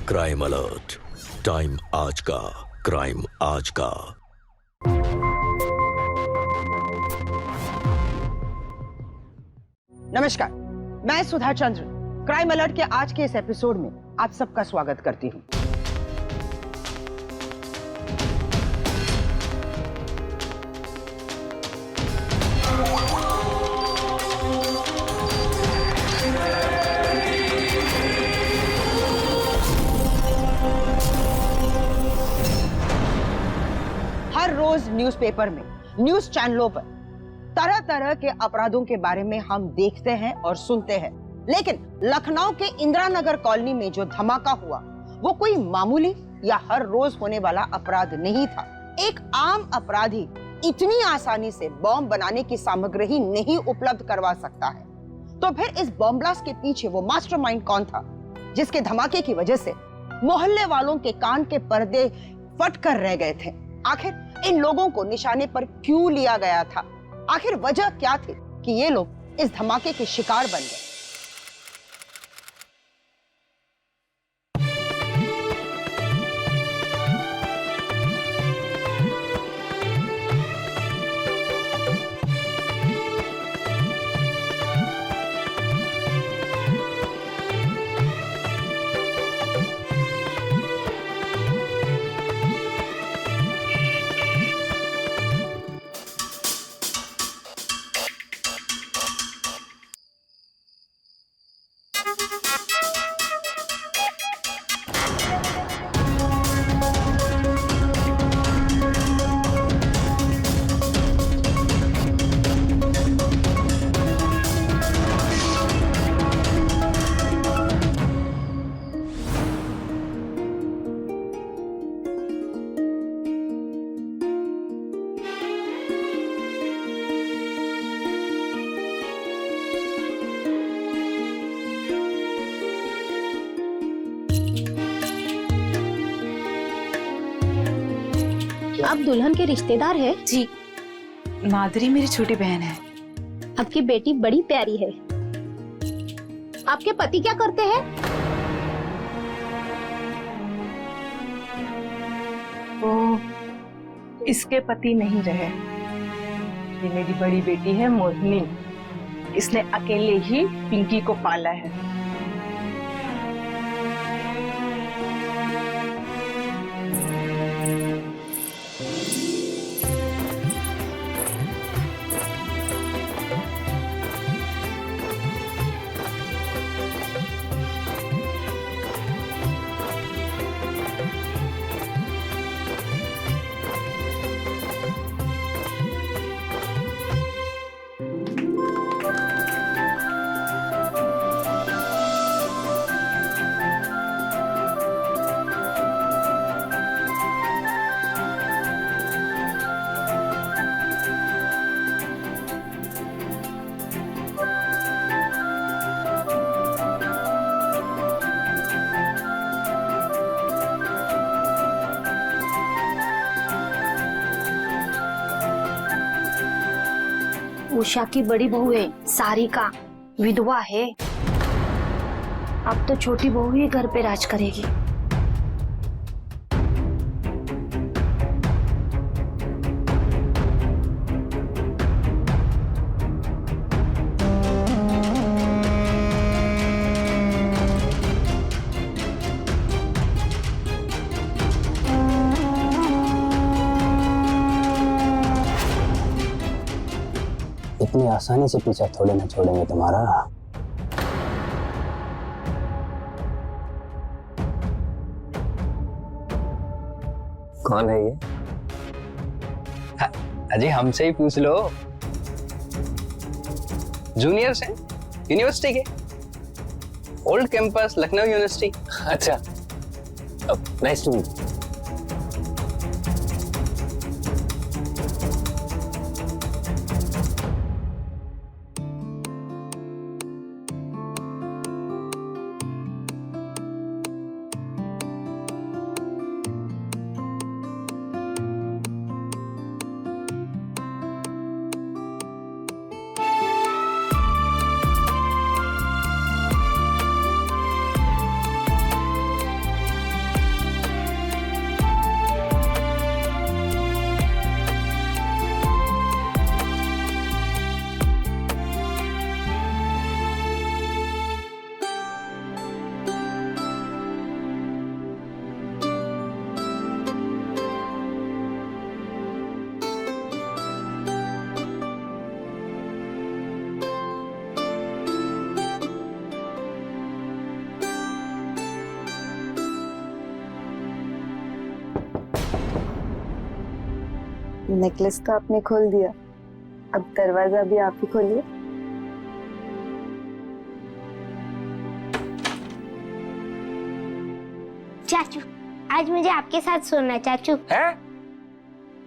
Crime alert, time आज का, crime आज का। नमस्कार, मैं सुधा चंद्र क्राइम अलर्ट के आज के इस एपिसोड में आप सबका स्वागत करती हूं। हर रोज न्यूज़पेपर में, न्यूज चैनलों पर तरह तरह के अपराधों के बारे में हम देखते हैं और सुनते हैं, लेकिन लखनऊ के इंदिरा नगर कॉलोनी में जो धमाका हुआ वो कोई मामूली या हर रोज होने वाला अपराध नहीं था। एक आम अपराधी इतनी आसानी से बॉम्ब बनाने की सामग्री नहीं उपलब्ध करवा सकता है, तो फिर इस बॉम्ब ब्लास्ट के पीछे वो मास्टरमाइंड कौन था, जिसके धमाके की वजह से मोहल्ले वालों के कान के पर्दे फट कर रह गए थे। आखिर इन लोगों को निशाने पर क्यों लिया गया था? आखिर वजह क्या थी कि ये लोग इस धमाके के शिकार बन गए? आप दुल्हन के रिश्तेदार हैं? जी, माधुरी मेरी छोटी बहन है। आपकी बेटी बड़ी प्यारी है। आपके पति क्या करते हैं? वो इसके पति नहीं रहे। ये मेरी बड़ी बेटी है मोहिनी। इसने अकेले ही पिंकी को पाला है। उषा की बड़ी बहू है, सारिका विधवा है। अब तो छोटी बहू ही घर पे राज करेगी। इतनी आसानी से पीछा थोड़े ना छोड़ेंगे तुम्हारा। कौन है ये? अजय हमसे ही पूछ लो। जूनियर्स हैं यूनिवर्सिटी के, ओल्ड कैंपस लखनऊ यूनिवर्सिटी। अच्छा, नाइस टू मीट। नेकलेस तो आपने खोल दिया, अब दरवाजा भी आप ही खोलिए। चाचू, आज मुझे आपके साथ सोना है चाचू। है?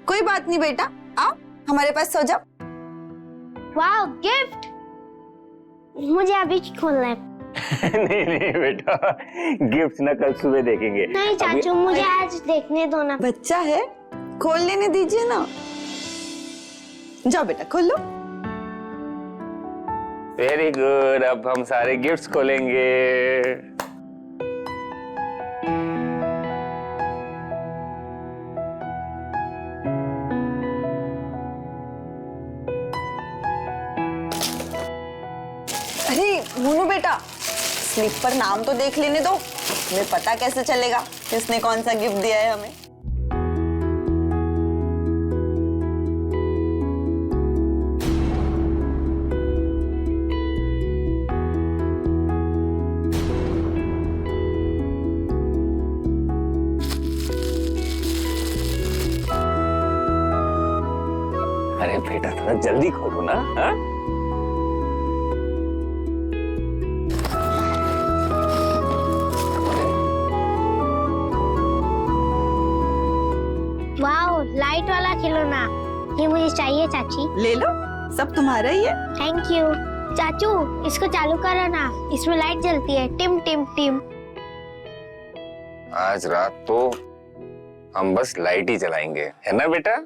कोई बात नहीं बेटा, आओ हमारे पास सो जाओ। वाह, गिफ्ट! मुझे अभी खोलना है। नहीं नहीं बेटा, गिफ्ट ना कल सुबह देखेंगे। नहीं चाचू, मुझे आज देखने दो ना। बच्चा है, खोल लेने दीजिए ना। जाओ बेटा खोल लो। वेरी गुड, अब हम सारे गिफ्ट्स खोलेंगे। अरे मोनू बेटा, स्लिप पर नाम तो देख लेने दो, हमें पता कैसे चलेगा किसने कौन सा गिफ्ट दिया है हमें। अरे बेटा थोड़ा जल्दी खोलो ना। हाँ? वाह, लाइट वाला खिलौना, ये मुझे चाहिए चाची। ले लो, सब तुम्हारा ही है। थैंक यू चाचू। इसको चालू करो ना, इसमें लाइट जलती है, टिम टिम टिम। आज रात तो हम बस लाइट ही जलाएंगे, है ना बेटा?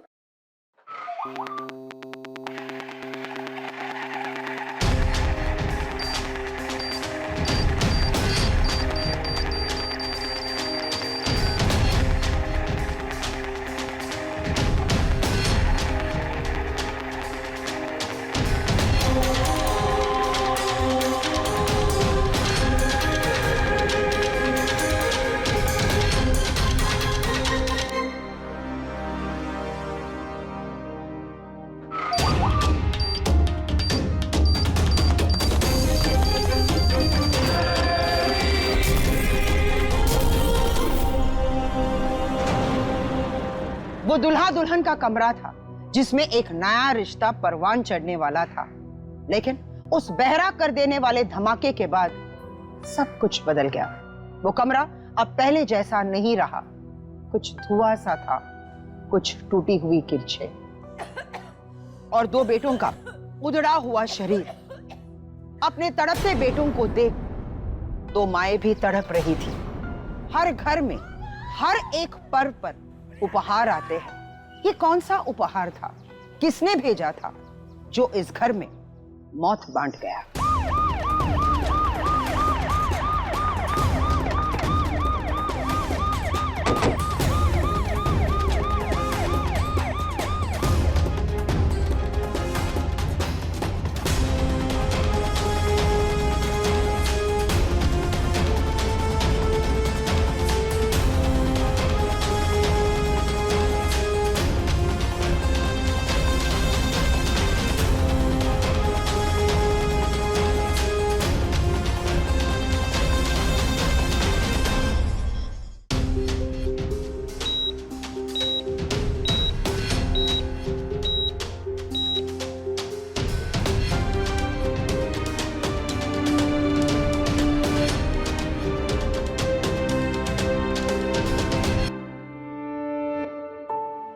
वो दुल्हा दुल्हन का कमरा था जिसमें एक नया रिश्ता परवान चढ़ने वाला था, लेकिन उस बहरा कर देने वाले धमाके के बाद सब कुछ बदल गया। वो कमरा अब पहले जैसा नहीं रहा, कुछ धुआं सा था, कुछ टूटी हुई किरछे और दो बेटों का उधड़ा हुआ शरीर। अपने तड़पते बेटों को देख दो माएं भी तड़प रही थी। हर घर में हर एक पर्व पर उपहार आते हैं। ये कौन सा उपहार था, किसने भेजा था, जो इस घर में मौत बांट गया?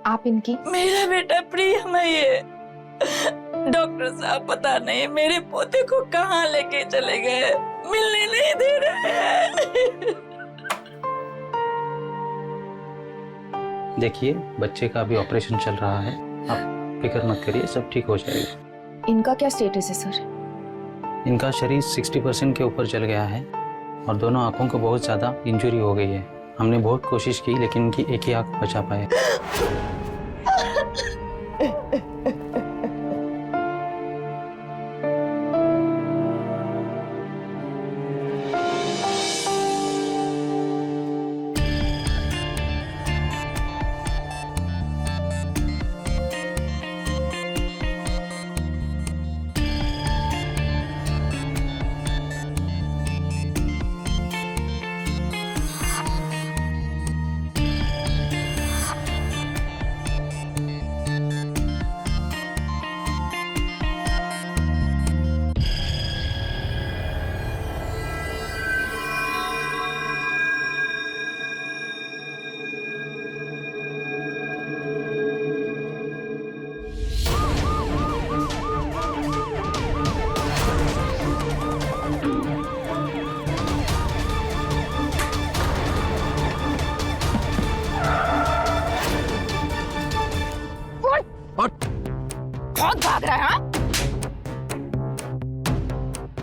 आप इनकी? मेरा बेटा प्रियम है ये। डॉक्टर साहब पता नहीं मेरे पोते को कहाँ लेके चले गए, मिलने नहीं दे रहे हैं। देखिए बच्चे का अभी ऑपरेशन चल रहा है, आप फिक्र मत करिए, सब ठीक हो जाएगा। इनका क्या स्टेटस है सर? इनका शरीर 60% के ऊपर चल गया है और दोनों आंखों को बहुत ज़्यादा इंजरी हो गई है। हमने बहुत कोशिश की लेकिन इनकी एक ही आंख बचा पाए।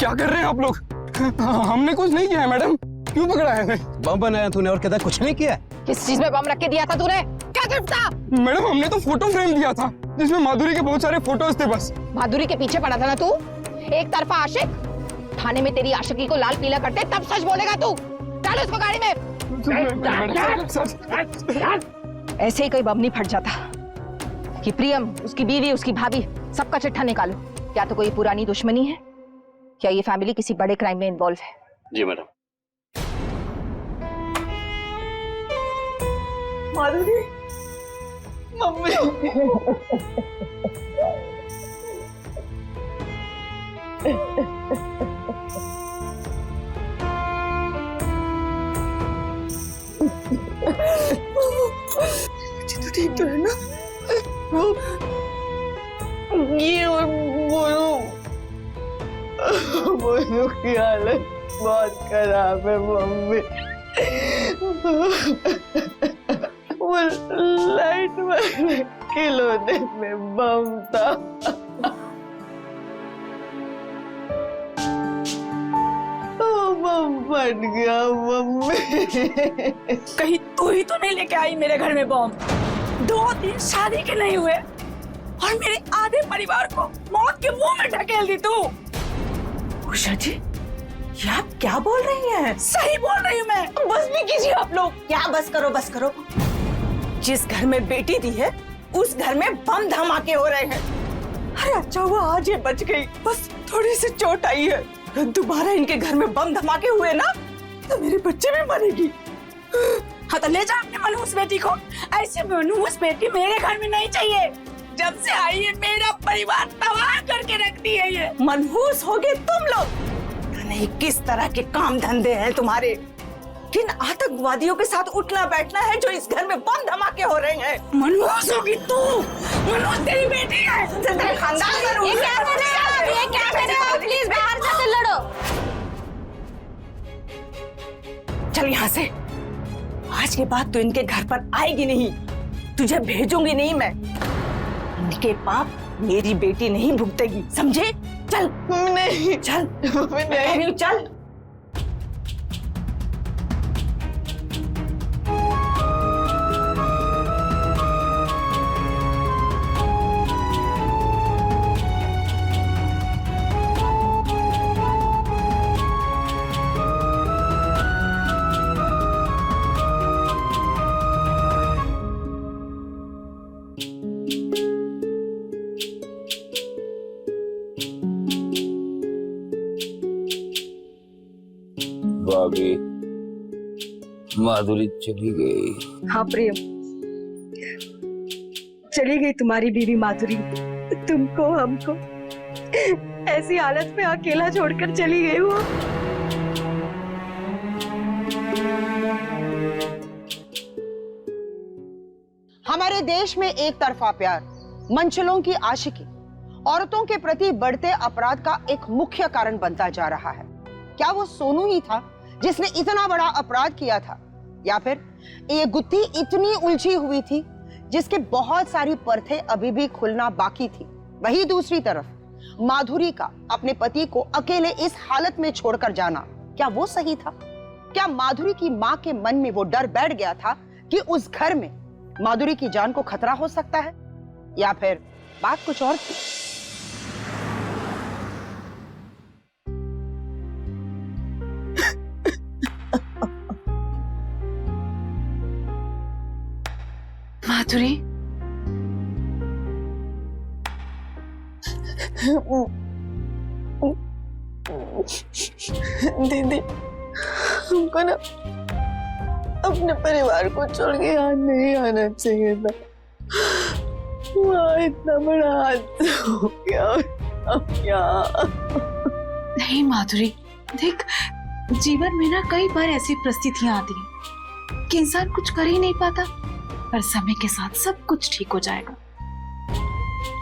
क्या कर रहे हैं आप लोग? हमने कुछ नहीं किया है मैडम, क्यों पकड़ा है हमें? बम बनाया तूने और कहता कुछ नहीं किया। किस चीज में बम रख के दिया था तूने? क्या गिफ्ट था? मैडम हमने तो फोटो फ्रेम दिया था जिसमें माधुरी के बहुत सारे फोटोज थे बस। माधुरी के पीछे पड़ा था ना तू, एक तरफा आशिक। थाने में तेरी आशिकी को लाल पीला करते तब सच बोलेगा तू। डाल उसको गाड़ी में। ऐसे ही कोई बम नहीं फट जाता कि प्रियम, उसकी बीवी, उसकी भाभी, सबका चिट्ठा निकालो। क्या तो कोई पुरानी दुश्मनी है, क्या ये फैमिली किसी बड़े क्राइम में इन्वॉल्व है? जी मैडम। माधुरी, मम्मी। तो ठीक तो है ना? ये और मोनू की हालत बहुत खराब है मम्मी। वो लाइट वाले खिलौने में बम था। बम फट गया मम्मी। कहीं तू ही तो नहीं लेके आई मेरे घर में बम? 2 दिन शादी के नहीं हुए और मेरे आधे परिवार को मौत के मुंह में ढकेल दी तू। उषा जी, ये आप क्या बोल रही हैं? सही बोल रही हूँ मैं। बस भी कीजिए आप लोग। क्या बस करो, बस करो। जिस घर में बेटी दी है उस घर में बम धमाके हो रहे हैं। अरे अच्छा हुआ आज ये बच गई, बस थोड़ी सी चोट आई है। दोबारा इनके घर में बम धमाके हुए ना तो मेरे बच्चे भी मरेगी। हाँ तो ले जा अपने मनहूस बेटी को। ऐसे मनहूस बेटी मेरे घर में नहीं चाहिए। जब से आई है मेरा परिवार तबाह करके रख दी है ये। मनहूस होगे तुम लोग। नहीं किस तरह के काम धंधे हैं तुम्हारे? किन आतंकवादियों के साथ उठना बैठना है जो इस घर में बम धमाके हो रहे हैं? मनहूस होगी तू। मनहूस तेरी बेटी है। तेरे खानदान में ये क्या कर रहे हो आप? ये क्या कर रहे हो? प्लीज बाहर जाकर लड़ो। चल यहाँ से। आज के बाद तू इनके घर पर आएगी नहीं, तुझे भेजूंगी नहीं मैं। इनके पाप मेरी बेटी नहीं भुगतेगी, समझे? चल। नहीं चल, नहीं चल। भाभी, माधुरी चली गई। हाँ प्रियम, चली गई तुम्हारी बीवी माधुरी। तुमको हमको ऐसी हालत में अकेला छोड़कर चली गई वो। हमारे देश में एक तरफा प्यार, मंचलों की आशिकी, औरतों के प्रति बढ़ते अपराध का एक मुख्य कारण बनता जा रहा है। क्या वो सोनू ही था जिसने इतना बड़ा अपराध किया था, या फिर ये गुत्थी इतनी उलझी हुई थी जिसके बहुत सारी परतें अभी भी खुलना बाकी थी? वही दूसरी तरफ माधुरी का अपने पति को अकेले इस हालत में छोड़कर जाना, क्या वो सही था? क्या माधुरी की मां के मन में वो डर बैठ गया था कि उस घर में माधुरी की जान को खतरा हो सकता है, या फिर बात कुछ और थी? माधुरी, दीदी, हमको ना अपने परिवार को छोड़ के यहाँ नहीं आना चाहिए था। वहाँ इतना बड़ा हादसा हो गया। अब क्या? नहीं माधुरी, देख जीवन में ना कई बार ऐसी परिस्थितियां आती हैं कि इंसान कुछ कर ही नहीं पाता, पर समय के साथ सब कुछ ठीक हो जाएगा।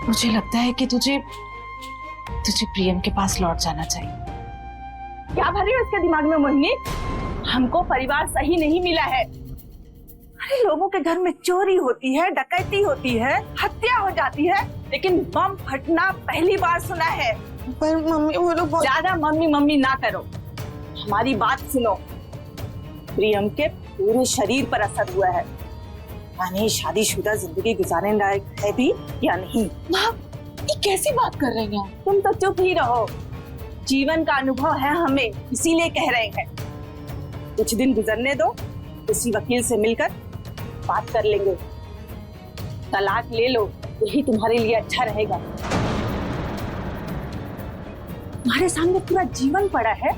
मुझे लगता है कि तुझे प्रियम के पास लौट जाना चाहिए। क्या भरी हो इसके दिमाग में मोहिनी? हमको परिवार सही नहीं मिला है। अरे लोगों के घर में चोरी होती है, डकैती होती है, हत्या हो जाती है, लेकिन बम फटना पहली बार सुना है। पर मम्मी वो लोग बहुत... ज्यादा मम्मी मम्मी ना करो, हमारी बात सुनो। प्रियम के पूरे शरीर पर असर हुआ है, यानी शादीशुदा जिंदगी गुजारने लायक है भी या नहीं। माँ, ये कैसी बात कर रही हैं? तुम तो चुप ही रहो, जीवन का अनुभव है हमें, इसीलिए कह रहे हैं। कुछ दिन गुजरने दो, किसी वकील से मिलकर बात कर लेंगे, तलाक ले लो, यही तुम्हारे लिए अच्छा रहेगा। तुम्हारे सामने पूरा जीवन पड़ा है।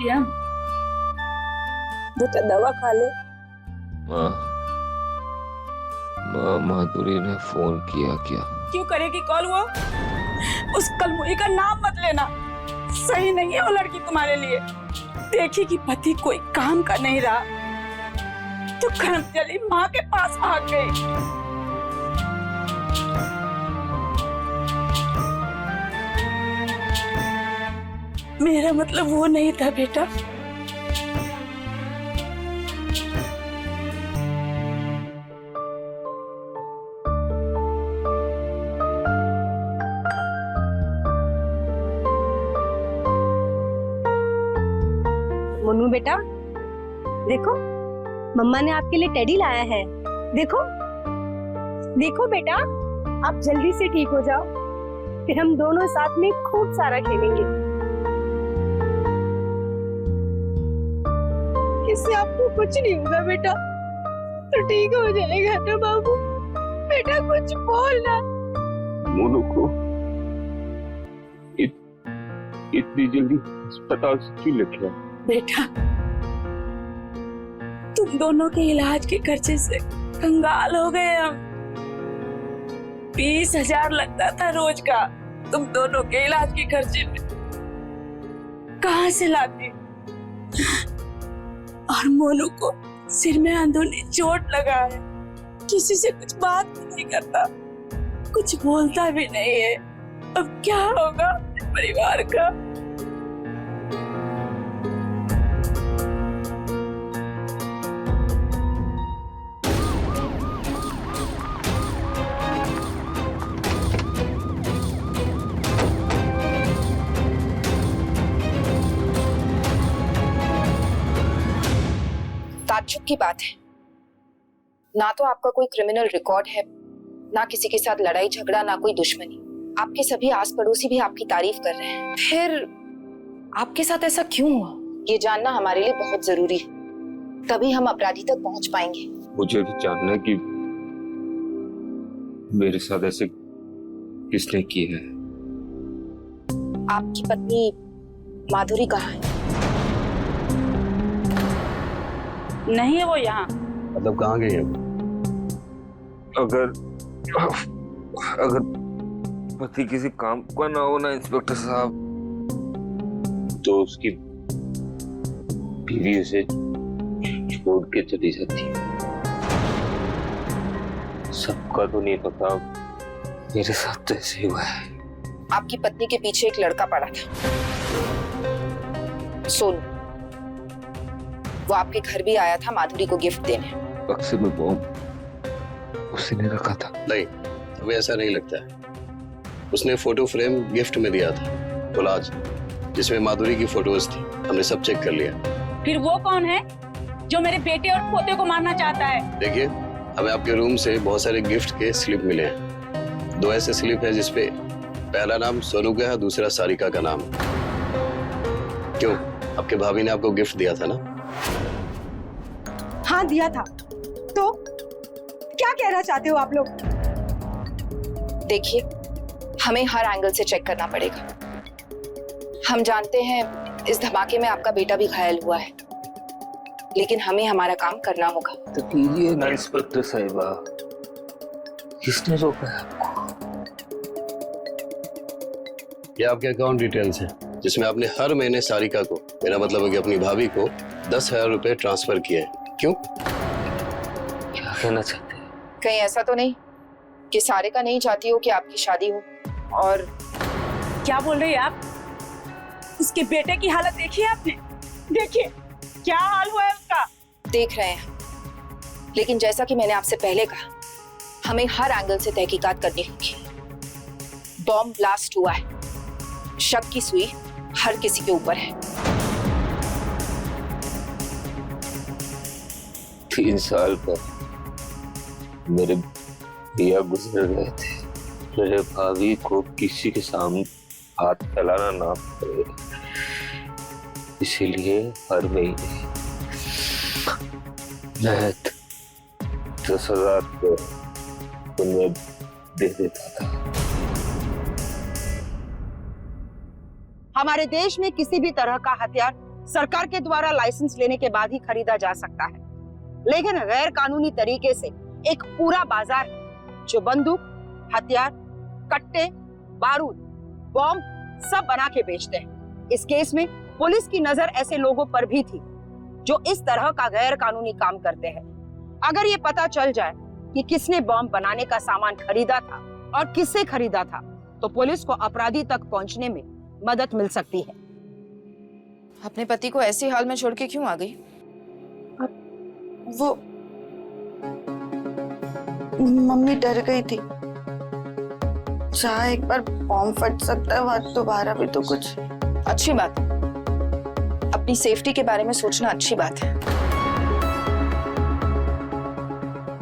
प्रियम, बेटा दवा खा ले। माँ माधुरी ने फोन किया क्या? क्यों करेगी कॉल वो? उस कलमुही का नाम मत लेना, सही नहीं है वो लड़की तुम्हारे लिए। देखी कि पति कोई काम का नहीं रहा तो कर्म चली माँ के पास भाग गई। मेरा मतलब वो नहीं था बेटा। मोनू बेटा, देखो मम्मा ने आपके लिए टेडी लाया है। देखो देखो बेटा, आप जल्दी से ठीक हो जाओ, फिर हम दोनों साथ में खूब सारा खेलेंगे। इससे आपको कुछ नहीं होगा बेटा, तो ठीक हो जाएगा ना बाबू। बेटा कुछ बोलना। मोनू को इतनी जल्दी अस्पताल से क्यों लेके आए? बेटा, तुम दोनों के इलाज के खर्चे से कंगाल हो गए हम। 20,000 लगता था रोज का, तुम दोनों के इलाज के खर्चे में कहाँ से लाते? और मोनू को सिर में अंदरूनी चोट लगा है, किसी से कुछ बात नहीं करता, कुछ बोलता भी नहीं है। अब क्या होगा अपने परिवार का? ताज्जुब की बात है, ना तो आपका कोई क्रिमिनल रिकॉर्ड है, ना किसी के साथ लड़ाई झगड़ा, ना कोई दुश्मनी। आपके सभी आस पड़ोसी भी आपकी तारीफ कर रहे हैं। फिर आपके साथ ऐसा क्यों हुआ, ये जानना हमारे लिए बहुत जरूरी है, तभी हम अपराधी तक पहुंच पाएंगे। मुझे भी जानना है कि मेरे साथ ऐसे किसने किया है। आपकी पत्नी माधुरी कहाँ है? नहीं है वो यहाँ। मतलब कहाँ गई है? अगर पति किसी काम का ना हो ना इंस्पेक्टर साहब, तो उसकी बीवी उसे छोड़ के चली जाती है। सबका तो नहीं पता, मेरे साथ तो ऐसे ही हुआ है। आपकी पत्नी के पीछे एक लड़का पड़ा था, सोनू। वो आपके घर भी आया था माधुरी को गिफ्ट देने। बक्से में बॉम्ब उसी ने रखा था। नहीं, हमें ऐसा नहीं लगता है। उसने फोटो फ्रेम गिफ्ट में दिया था, कोलाज, जिसमें माधुरी की फोटोज थी। हमने सब चेक कर लिया। फिर वो कौन है जो मेरे बेटे और पोते को मारना चाहता है? देखिए, हमें आपके रूम से बहुत सारे गिफ्ट के स्लिप मिले हैं। 2 ऐसे स्लिप है जिसपे पहला नाम सोनू का है, दूसरा सारिका का नाम। क्यों, आपके भाभी ने आपको गिफ्ट दिया था ना? हाँ दिया था। तो क्या कहना चाहते हो आप लोग? देखिए, हमें हर एंगल से चेक करना पड़ेगा। हम जानते हैं इस धमाके में आपका बेटा भी घायल हुआ है, लेकिन हमें हमारा काम करना होगा। तो कीजिए ना इंस्पेक्टर साहिबा, किसने रोका है आपको? ये आपके अकाउंट डिटेल्स हैं, जिसमें आपने हर महीने सारिका को, मेरा मतलब है कि अपनी भाभी को 10,000 रुपए ट्रांसफर किए हैं। क्यों? क्या कहना चाहते हैं? कहीं ऐसा तो नहीं कि सारिका नहीं चाहती हो कि आपकी शादी हो? और क्या बोल रही है आप? इसके बेटे की हालत देखी है आपने? देखिए क्या हाल हुआ है उसका। देख रहे हैं, लेकिन जैसा कि मैंने आपसे पहले कहा, हमें हर एंगल से तहकीकात करनी होगी। बॉम्ब ब्लास्ट हुआ है, शक की सुई हर किसी के ऊपर है। 3 साल पर मेरे भैया गुजर गए थे। मेरे भाभी को किसी के सामने हाथ फैलाना ना पड़े, इसीलिए हर महीने मैं 10,000 उन्हें दे देता था। हमारे देश में किसी भी तरह का हथियार सरकार के द्वारा लाइसेंस लेने के बाद ही खरीदा जा सकता है, लेकिन गैर कानूनी तरीके से एक पूरा बाजार है जो बंदूक, हथियार, कट्टे, बारूद, बॉम्ब सब बना के बेचते हैं। इस केस में पुलिस की नजर ऐसे लोगों पर भी थी जो इस तरह का गैर कानूनी काम करते हैं। अगर ये पता चल जाए कि किसने बॉम्ब बनाने का सामान खरीदा था और किससे खरीदा था, तो पुलिस को अपराधी तक पहुंचने में मदद मिल सकती है। अपने पति को ऐसे हाल में छोड़ के क्यों आ गई? वो मम्मी डर गई थी, चाहे एक बार बॉम्ब फट सकता है, वहां दोबारा भी तो कुछ। अच्छी बात, अपनी सेफ्टी के बारे में सोचना अच्छी बात है।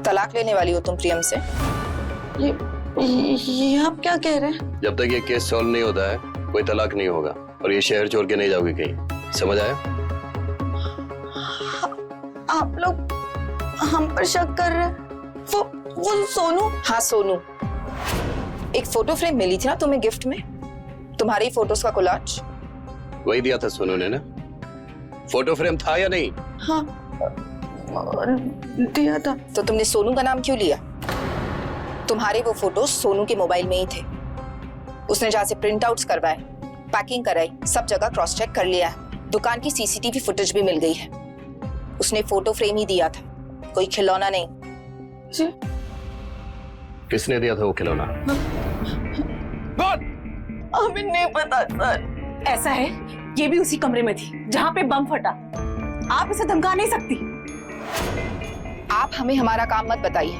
तलाक लेने वाली हो तुम प्रियम से? ये आप क्या कह रहे हैं? जब तक ये केस सॉल्व नहीं होता है कोई तलाक नहीं होगा, और ये शहर छोड़ के नहीं जाओगे कहीं। समझ आया? आप लोग हम पर शक कर रहे हैं? वो सोनू? हाँ सोनू। एक फोटो फ्रेम मिली थी ना तुम्हें गिफ्ट में, तुम्हारी फोटोज का कोलाज। वही दिया था सोनू ने ना? फोटो फ्रेम था या नहीं? हाँ दिया था। तो तुमने सोनू का नाम क्यों लिया? तुम्हारे वो फोटोज सोनू के मोबाइल में ही थे। उसने जहां से प्रिंट आउट्स करवाए, पैकिंग कराई, सब जगह क्रॉस चेक कर लिया है। दुकान की सीसीटीवी फुटेज भी मिल गई है। उसने फोटो फ्रेम ही दिया था, कोई खिलौना नहीं। जी? किसने दिया था वो खिलौना? हमें नहीं पता सर। ऐसा है, ये भी उसी कमरे में थी जहाँ पे बम फटा। आप इसे धमका नहीं सकती। आप हमें हमारा काम मत बताइए।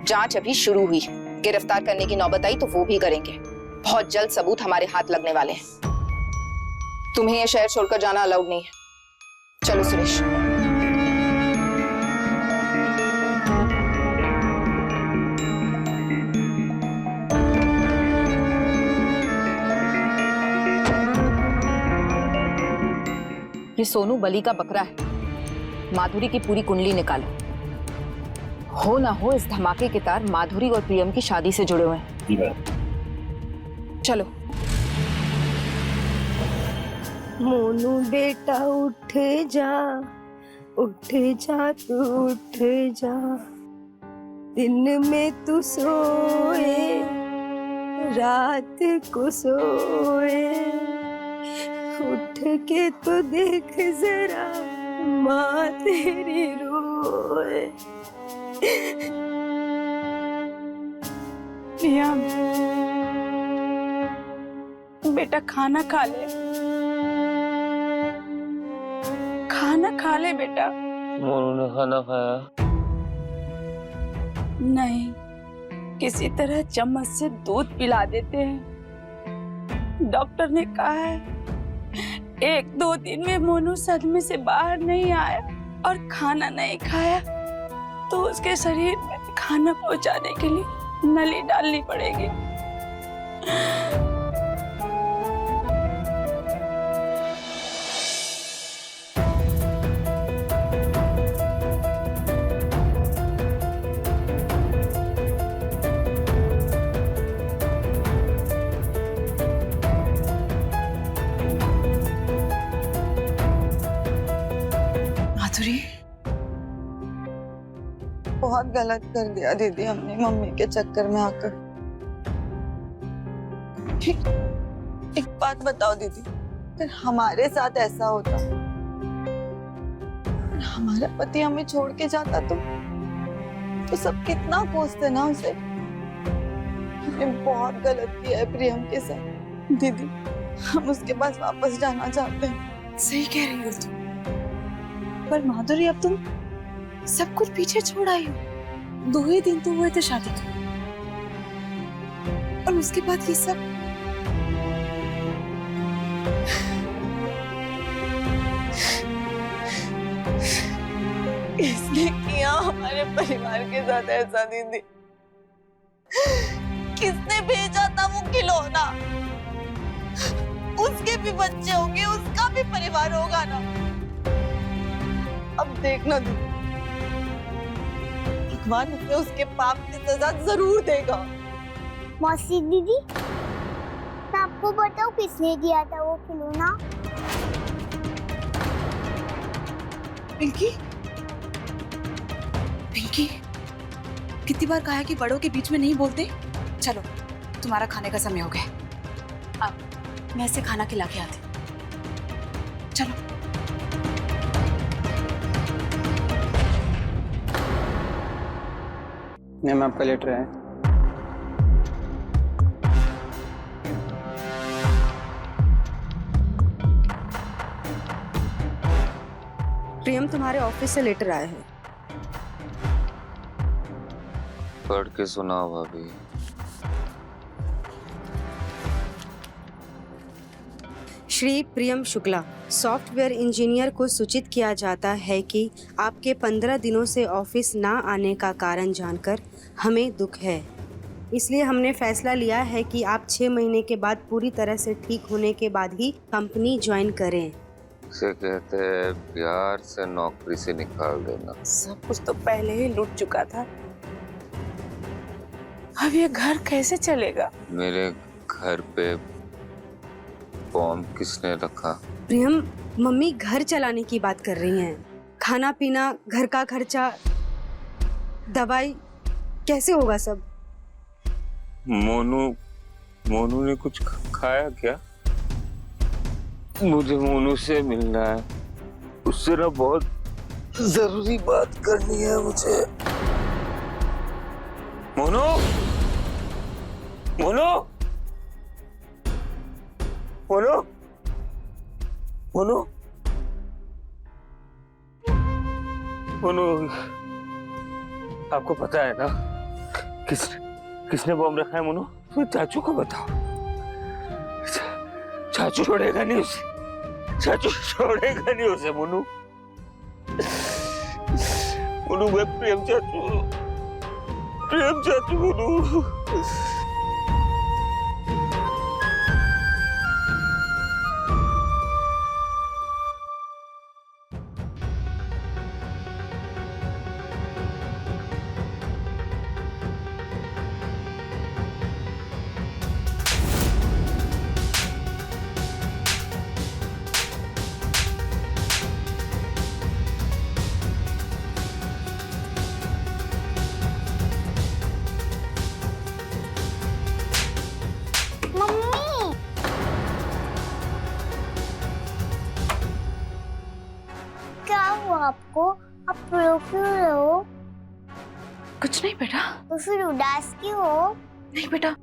जांच अभी शुरू हुई, गिरफ्तार करने की नौबत आई तो वो भी करेंगे। बहुत जल्द सबूत हमारे हाथ लगने वाले हैं। तुम्हें यह शहर छोड़कर जाना अलाउड नहीं है। चलो सुरेश। ये सोनू बली का बकरा है। माधुरी की पूरी कुंडली निकालो। हो ना हो इस धमाके के तार माधुरी और प्रियम की शादी से जुड़े हुए हैं। चलो। मोनू बेटा उठ जा तू उठ जा, दिन में तू सोए रात को सोए, उठ के तो देख जरा माँ तेरी रोए। प्रियम बेटा खाना खा ले, खाना खा ले बेटा। मोनू ने खाना खाया? नहीं, किसी तरह चम्मच से दूध पिला देते हैं। डॉक्टर ने कहा है 1-2 दिन में मोनू सदमे से बाहर नहीं आया और खाना नहीं खाया तो उसके शरीर में खाना पहुंचाने के लिए नली डालनी पड़ेगी। माधुरी, बहुत गलत कर दिया दीदी हमने मम्मी के चक्कर में आकर। एक बात बताओ दीदी, अगर हमारे साथ ऐसा होता, अगर हमारा पति हमें छोड़ के जाता तो सब कितना कोसते ना उसे। हमने बहुत गलत किया है प्रियम के साथ दीदी, हम उसके पास वापस जाना चाहते हैं। सही कह रही हो तुम, पर माधुरी अब तुम सब कुछ पीछे छोड़ आई हो। 2 ही दिन तो हुए थे शादी के, और उसके बाद ये सब। किसने किया हमारे परिवार के साथ ऐसा दीदी? किसने भेजा था वो खिलौना? उसके भी बच्चे होंगे, उसका भी परिवार होगा ना। अब देखना दीदी, भगवान उसे उसके पाप की सजा जरूर देगा। मौसी दीदी, मैं आपको बताऊं किसने दिया था वो खिलौना? पिंकी, पिंकी, कितनी बार कहा है कि बड़ों के बीच में नहीं बोलते। चलो, तुम्हारा खाने का समय हो गया, अब मैं इसे खाना खिला के आती। चलो। मैम आपका लेटर है। प्रियम, तुम्हारे ऑफिस से लेटर आया है। पढ़ के सुनाओ भाभी। श्री प्रियम शुक्ला, सॉफ्टवेयर इंजीनियर को सूचित किया जाता है कि आपके 15 दिनों से ऑफिस ना आने का कारण जानकर हमें दुख है। इसलिए हमने फैसला लिया है कि आप 6 महीने के बाद पूरी तरह से ठीक होने के बाद ही कंपनी ज्वाइन करें। इसे कहते हैं प्यार से नौकरी से निकाल देना। सब कुछ तो पहले ही लूट चुका था, अब ये घर कैसे चलेगा? मेरे घर पे बॉम्ब किसने रखा? प्रियम, मम्मी घर चलाने की बात कर रही हैं। खाना पीना, घर का खर्चा, दवाई, कैसे होगा सब? मोनू ने कुछ खाया क्या? मुझे मोनू से मिलना है, उससे ना बहुत जरूरी बात करनी है मुझे। मोनू, मोनू, मोनू, मोनू, मोनू, आपको पता है ना किसने बॉम्ब रखा है? मोनू, तो चाचू को बताओ। चाचू छोड़ेगा नहीं उसे, चाचू छोड़ेगा नहीं उसे। मोनू, मोनू, मैं प्रेम चाचू मोनू। आपको आप रो क्यों रहे हो? कुछ नहीं बेटा। तो फिर उदास क्यों हो? नहीं बेटा,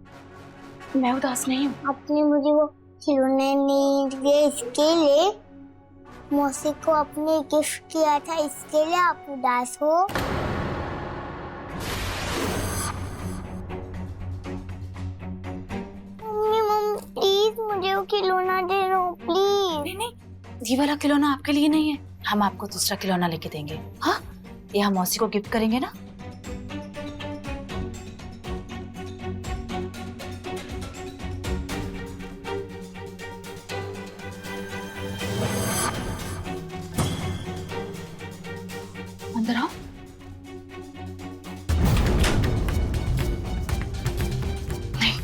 मैं उदास नहीं हूँ। आपने मुझे वो खिलौने नहीं दिए, इसके लिए मौसी को अपने गिफ्ट किया था, इसके लिए आप उदास हो? मम्मी प्लीज मुझे वो खिलौना दे दो प्लीज। नहीं, ये वाला खिलौना आपके लिए नहीं है, हम आपको दूसरा खिलौना लेके देंगे। हाँ, ये हम मौसी को गिफ्ट करेंगे ना। अंदर आओ। नहीं,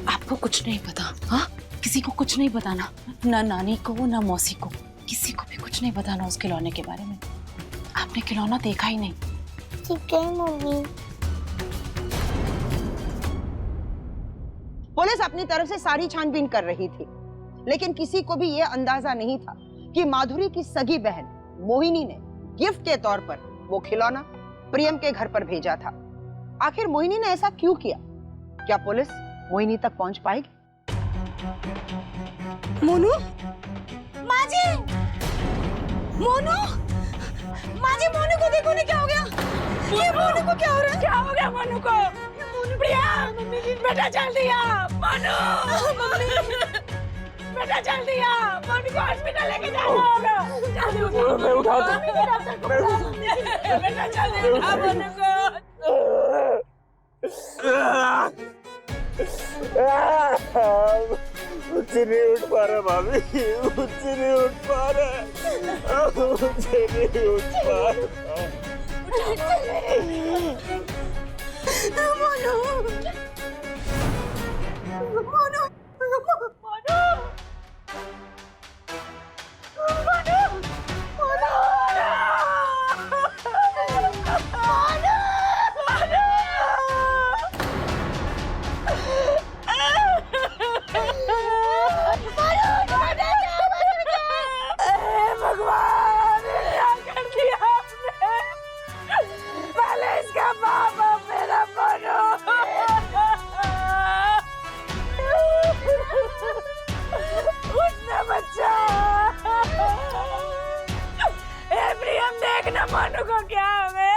आपको कुछ नहीं पता। हाँ, किसी को कुछ नहीं बताना, ना नानी को ना मौसी को, किसी को भी कुछ नहीं बताना उस खिलौने के बारे में। आपने खिलौना देखा ही नहीं। ठीक है मम्मी। पुलिस अपनी तरफ से सारी छानबीन कर रही थी, लेकिन किसी को भी यह अंदाजा नहीं था कि माधुरी की सगी बहन मोहिनी ने गिफ्ट के तौर पर वो खिलौना प्रियम के घर पर भेजा था। आखिर मोहिनी ने ऐसा क्यों किया? क्या पुलिस मोहिनी तक पहुंच पाएगी? मोनू, माजी, मोनू, माजी, मोनू को देखो, क्या हो गया? ये मोनू को क्या हो रहा है? क्या हो गया मोनू को? प्रिया, बेटा जल्दी आ, मोनू, बेटा जल्दी आ, मोनू को हॉस्पिटल लेके जाना होगा। मैं उठाता हूँ। बेटा जल्दी उठा मोनू को। मुझसे नहीं उठ पा रहा भाभी, मुझसे नहीं उठ पा रहा, मुझसे नहीं उठ पा रहा। मोनू, मोनू, मोनू, भगवान, क्या कर दिया आपने? पहले इसका बाप अब मेरा मोनू। उठना बच्चा। ए प्रियम, देखना मोनू को क्या है।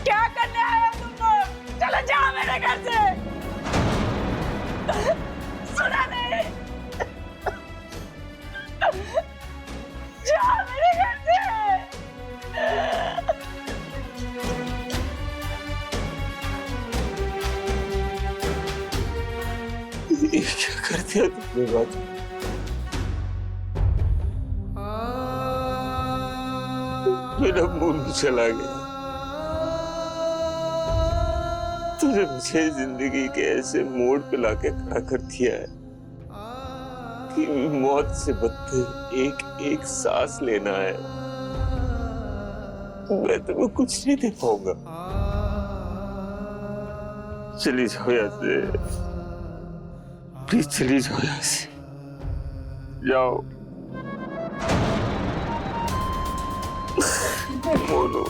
क्या करने आए हो तुम लोग? चलो जाओ मेरे घर से। सुना नहीं? जाओ मेरे घर से। ये क्या कर दिया तुमने बात? मेरा मोनू चला गया। तूने मुझे जिंदगी के ऐसे मोड़ पे लाके खड़ा कर दिया है कि मौत से बदतर एक एक सांस लेना है। मैं तुम्हें कुछ नहीं दे पाऊंगा। चली जाओ यहाँ से, प्लीज चली जाओ यहाँ से, जाओ। मोनू,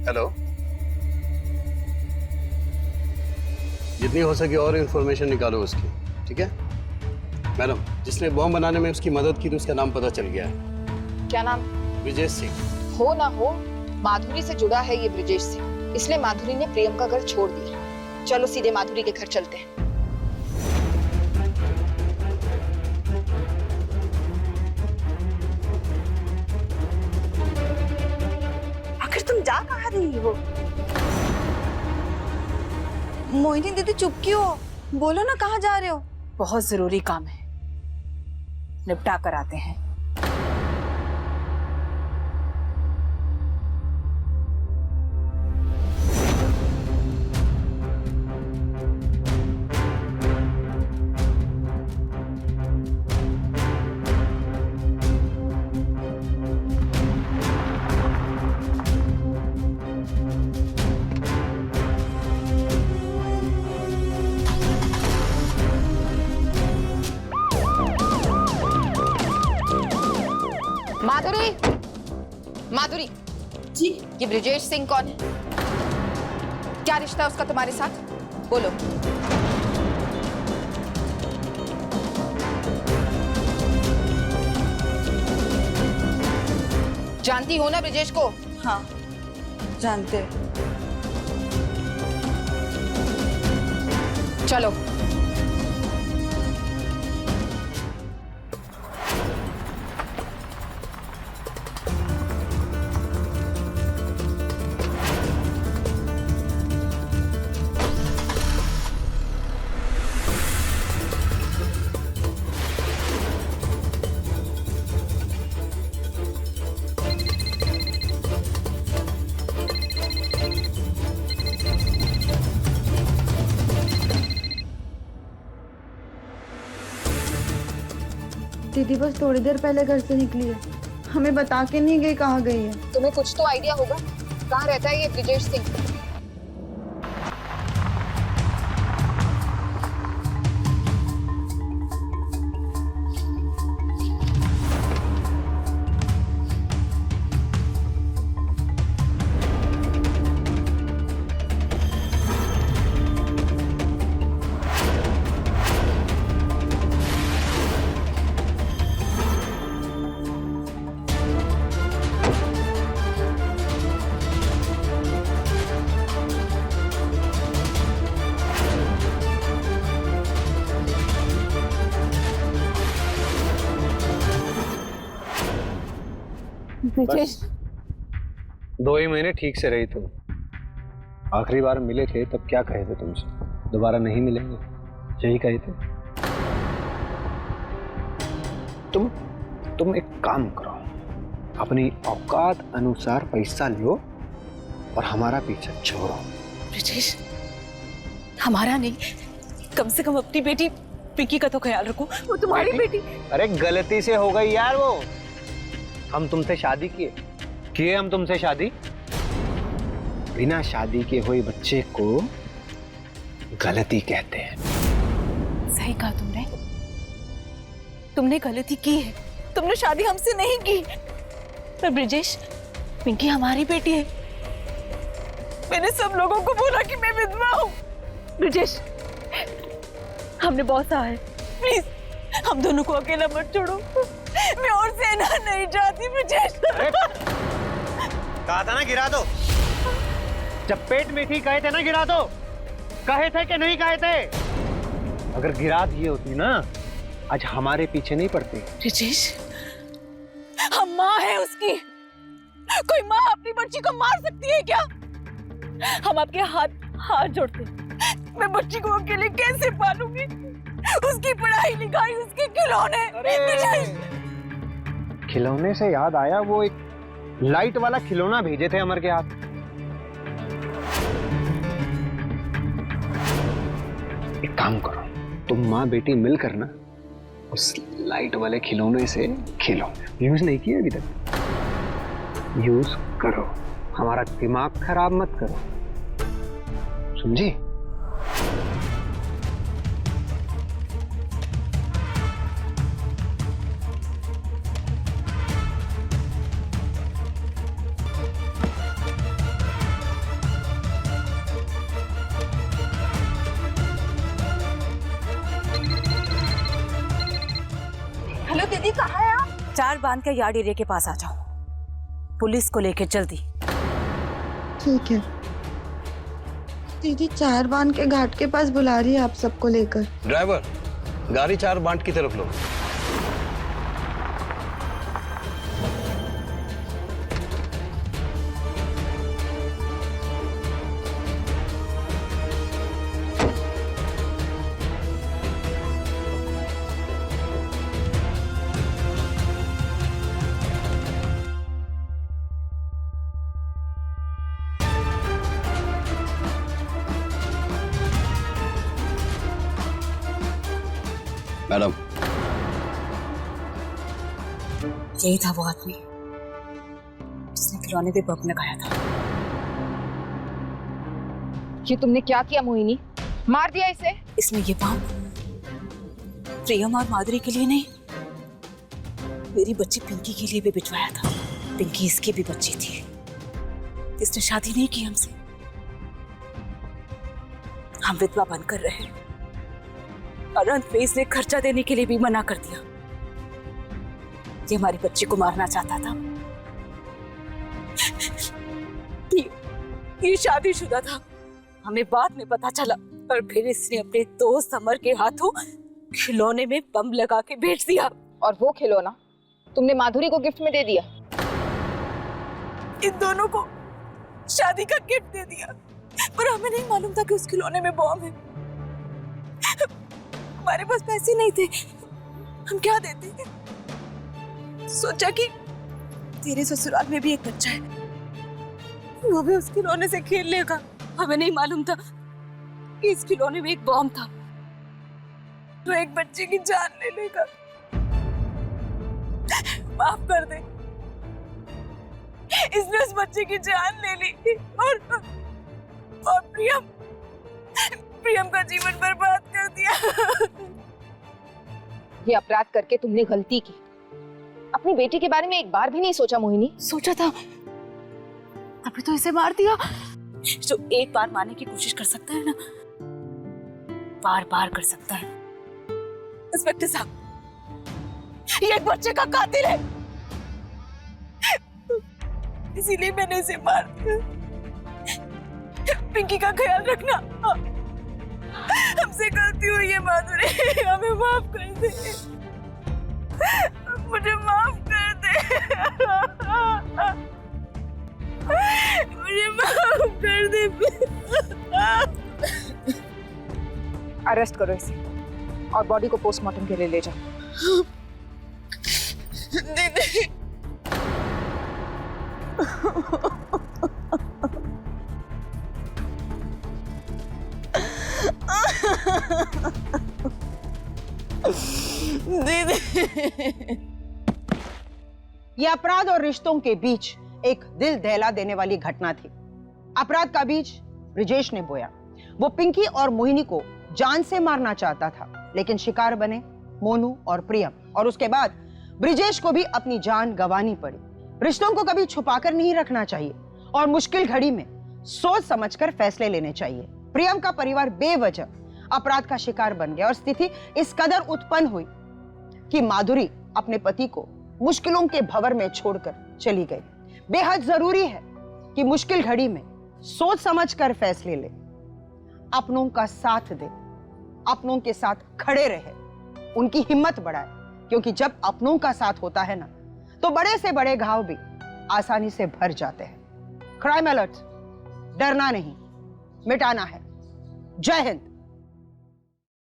हेलो, जितनी हो सके और इंफॉर्मेशन निकालो उसकी, ठीक है? मैडम, जिसने बॉम्ब बनाने में उसकी मदद की थी उसका नाम पता चल गया है। क्या नाम? ब्रिजेश सिंह। हो ना हो, माधुरी से जुड़ा है ये ब्रिजेश सिंह, इसलिए माधुरी ने प्रियम का घर छोड़ दिया। चलो सीधे माधुरी के घर चलते हैं। आखिर तुम जा कहाँ रही हो? मोहिनी दीदी, चुप क्यों हो? बोलो ना, कहाँ जा रहे हो? बहुत जरूरी काम है, निपटा कर आते हैं। माधुरी जी ये ब्रिजेश सिंह कौन है? क्या रिश्ता है उसका तुम्हारे साथ? बोलो। जानती हो ना ब्रिजेश को? हाँ जानते हैं। चलो। दीदी बस थोड़ी देर पहले घर से निकली है, हमें बता के नहीं गई कहाँ गई है। तुम्हें कुछ तो आइडिया होगा कहाँ रहता है ये ब्रिजेश सिंह? बस 2 ही महीने ठीक से रही तुम। आखिरी बार मिले थे तब क्या कहे थे तुमसे? दोबारा नहीं मिलेंगे, यही कहे थे। तुम एक काम करो, अपनी औकात अनुसार पैसा लो और हमारा पीछा छोड़ो। ब्रिजेश, हमारा नहीं, कम से कम अपनी बेटी पिंकी का तो ख्याल रखो। वो तुम्हारी बेटी। अरे गलती से हो गई यार वो। हम तुमसे शादी किए हम तुमसे शादी। बिना शादी के हुए बच्चे को गलती कहते हैं। सही कहा तुमने गलती की है। तुमने शादी हमसे नहीं की। पर ब्रिजेश, पिंकी हमारी बेटी है। मैंने सब लोगों को बोला कि मैं विधवा हूँ। ब्रिजेश, हमने बहुत सहा है, प्लीज हम दोनों को अकेला मत छोड़ो। मैं और सहना नहीं चाहती ब्रिजेश। कहा था ना गिरा दो। जब पेट में थी कहे थे ना गिरा दो। कहे थे कि नहीं कहे थे? अगर गिरा दिए होती ना आज हमारे पीछे नहीं पड़ती। ब्रिजेश, हम माँ है उसकी। कोई माँ अपनी बच्ची को मार सकती है क्या? हम आपके हाथ जोड़ते हैं। मैं बच्ची को अकेले कैसे पालूंगी? उसकी पढ़ाई लिखाई, उसके खिलौने। खिलौने से याद आया, वो एक लाइट वाला खिलौना भेजे थे अमर के हाथ। एक काम करो, तुम माँ बेटी मिलकर ना उस लाइट वाले खिलौने से खेलो। यूज नहीं किया अभी तक, यूज करो। हमारा दिमाग खराब मत करो, समझी? हेलो दीदी, कहाँ है आप? 4 बांध के यार्ड एरिया के पास आ जाओ। पुलिस को लेके जल्दी। ठीक है दीदी, 4 बांध के घाट के पास बुला रही है आप सबको लेकर। ड्राइवर, गाड़ी 4 बांध की तरफ लो। मैडम, यही था वो आदमी जिसने खिलौने पे बम लगाया था। ये तुमने क्या किया मोहिनी? मार दिया इसे? इसने ये बम प्रियम और माधुरी के लिए नहीं, मेरी बच्ची पिंकी के लिए भी भिजवाया था। पिंकी इसकी भी बच्ची थी, इसने शादी नहीं की हमसे। हम विधवा बनकर रहे और अंत में इसने खर्चा देने के लिए भी मना कर दिया। ये हमारी बच्ची को मारना चाहता था। ये शादीशुदा था, हमें बाद में पता चला, और फिर इसने अपने दोस्त अमर के हाथों खिलौने में बम लगा के भेज दिया। और वो खिलौना तुमने माधुरी को गिफ्ट में दे दिया? इन दोनों को शादी का गिफ्ट दे दिया, पर हमें नहीं मालूम था कि उस खिलौने में बॉम्ब है। हमारे पास पैसे नहीं थे, हम क्या देते? सोचा कि तेरे ससुराल में भी एक बच्चा है, वो भी उस खिलौने से खेल लेगा। हमें नहीं मालूम था कि इस खिलौने में एक बॉम्ब था, तो एक बच्चे की जान ले लेगा। माफ कर दे, इसने उस बच्चे की जान ले ली और प्रियम का जीवन बर्बाद कर दिया। ये अपराध करके तुमने गलती की। अपनी बेटी के बारे में एक बार भी नहीं सोचा मोहिनी? सोचा था, तभी तो इसे मार दिया। जो एक बार मारने की कोशिश कर सकता है ना, बार बार कर सकता है। इंस्पेक्टर साहब, ये एक बच्चे का कातिल है, इसीलिए मैंने इसे मार दिया। पिंकी का ख्याल रखना। हमसे गलती हुई है माधुरी, हमें माफ कर दे, मुझे माफ कर दे, मुझे माफ कर दे। अरेस्ट करो इसे और बॉडी को पोस्टमार्टम के लिए ले जाओ। दीदी, ये अपराध और रिश्तों के बीच एक दिल दहला देने वाली घटना थी। अपराध का बीज ब्रिजेश ने बोया। वो पिंकी और मोहिनी को जान से मारना चाहता था, लेकिन शिकार बने मोनू और प्रियम, और उसके बाद ब्रिजेश को भी अपनी जान गंवानी पड़ी। रिश्तों को कभी छुपाकर नहीं रखना चाहिए और मुश्किल घड़ी में सोच समझकर फैसले लेने चाहिए। प्रियम का परिवार बेवजह अपराध का शिकार बन गया और स्थिति इस कदर उत्पन्न हुई कि माधुरी अपने पति को मुश्किलों के भंवर में छोड़कर चली गई। बेहद जरूरी है कि मुश्किल घड़ी में सोच समझकर फैसले ले, अपनों का साथ दे, अपनों के साथ खड़े रहे, उनकी हिम्मत बढ़ाए, क्योंकि जब अपनों का साथ होता है ना, तो बड़े से बड़े घाव भी आसानी से भर जाते हैं। क्राइम अलर्ट, डरना नहीं, मिटाना है। जय हिंद।